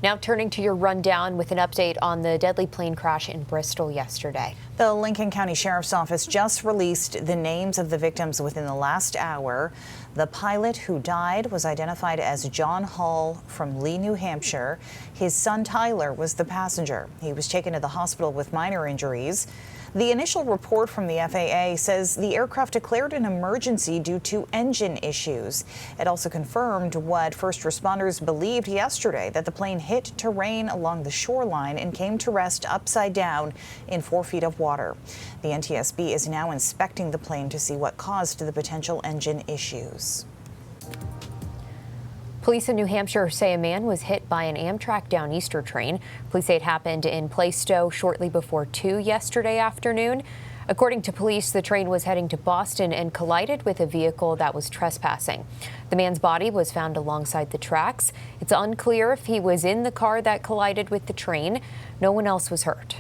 Now turning to your rundown with an update on the deadly plane crash in Bristol yesterday. The Lincoln County Sheriff's Office just released the names of the victims within the last hour. The pilot who died was identified as John Hall from Lee, New Hampshire. His son Tyler was the passenger. He was taken to the hospital with minor injuries. The initial report from the FAA says the aircraft declared an emergency due to engine issues. It also confirmed what first responders believed yesterday, that the plane hit terrain along the shoreline and came to rest upside down in 4 feet of water. The NTSB is now inspecting the plane to see what caused the potential engine issues. Police in New Hampshire say a man was hit by an Amtrak Downeaster train. Police say it happened in Plaistow shortly before 2 yesterday afternoon. According to police, the train was heading to Boston and collided with a vehicle that was trespassing. The man's body was found alongside the tracks. It's unclear if he was in the car that collided with the train. No one else was hurt.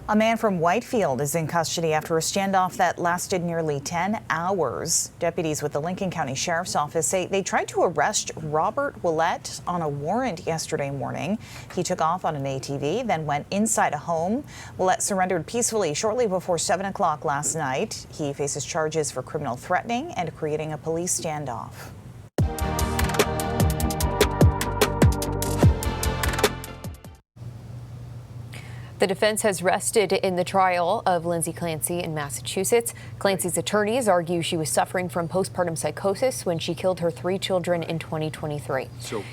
A man from Whitefield is in custody after a standoff that lasted nearly 10 hours. Deputies with the Lincoln County Sheriff's Office say they tried to arrest Robert Willett on a warrant yesterday morning. He took off on an ATV, then went inside a home. Willett surrendered peacefully shortly before 7 o'clock last night. He faces charges for criminal threatening and creating a police standoff. The defense has rested in the trial of Lindsay Clancy in Massachusetts. Clancy's attorneys argue she was suffering from postpartum psychosis when she killed her 3 children in 2023.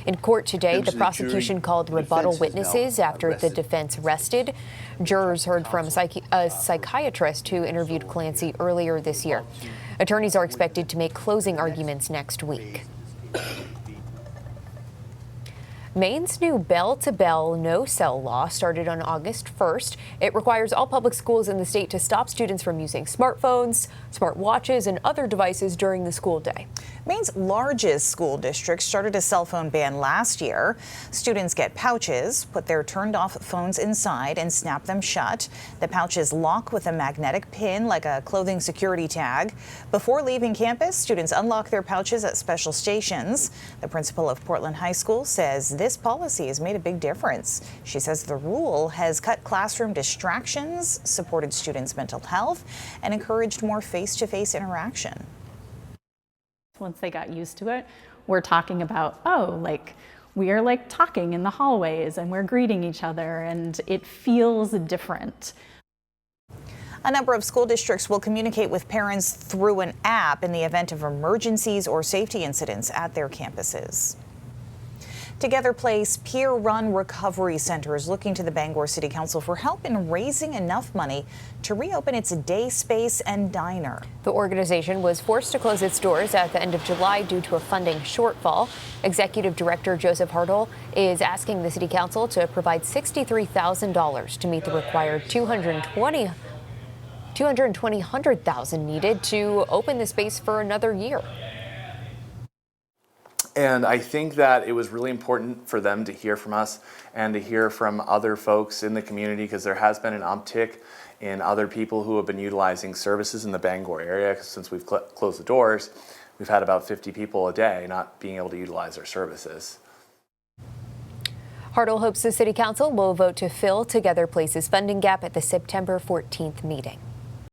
In court today, the prosecution called rebuttal witnesses after the defense rested. Jurors heard from a psychiatrist who interviewed Clancy earlier this year. Attorneys are expected to make closing arguments next week. Maine's new bell-to-bell no-cell law started on August 1st. It requires all public schools in the state to stop students from using smartphones, smartwatches, and other devices during the school day. Maine's largest school district started a cell phone ban last year. Students get pouches, put their turned-off phones inside, and snap them shut. The pouches lock with a magnetic pin like a clothing security tag. Before leaving campus, students unlock their pouches at special stations. The principal of Portland High School says this policy has made a big difference. She says the rule has cut classroom distractions, supported students' mental health, and encouraged more face-to-face interaction. Once they got used to it, we're talking about, we are talking in the hallways and we're greeting each other, and it feels different. A number of school districts will communicate with parents through an app in the event of emergencies or safety incidents at their campuses. Together Place peer-run recovery center is looking to the Bangor City Council for help in raising enough money to reopen its day space and diner. The organization was forced to close its doors at the end of July due to a funding shortfall. Executive Director Joseph Hartle is asking the City Council to provide $63,000 to meet the required $100,000 needed to open the space for another year. And I think that it was really important for them to hear from us and to hear from other folks in the community, because there has been an uptick in other people who have been utilizing services in the Bangor area. Since we've closed the doors, we've had about 50 people a day not being able to utilize our services. Hartle hopes the City Council will vote to fill Together Place's funding gap at the September 14th meeting.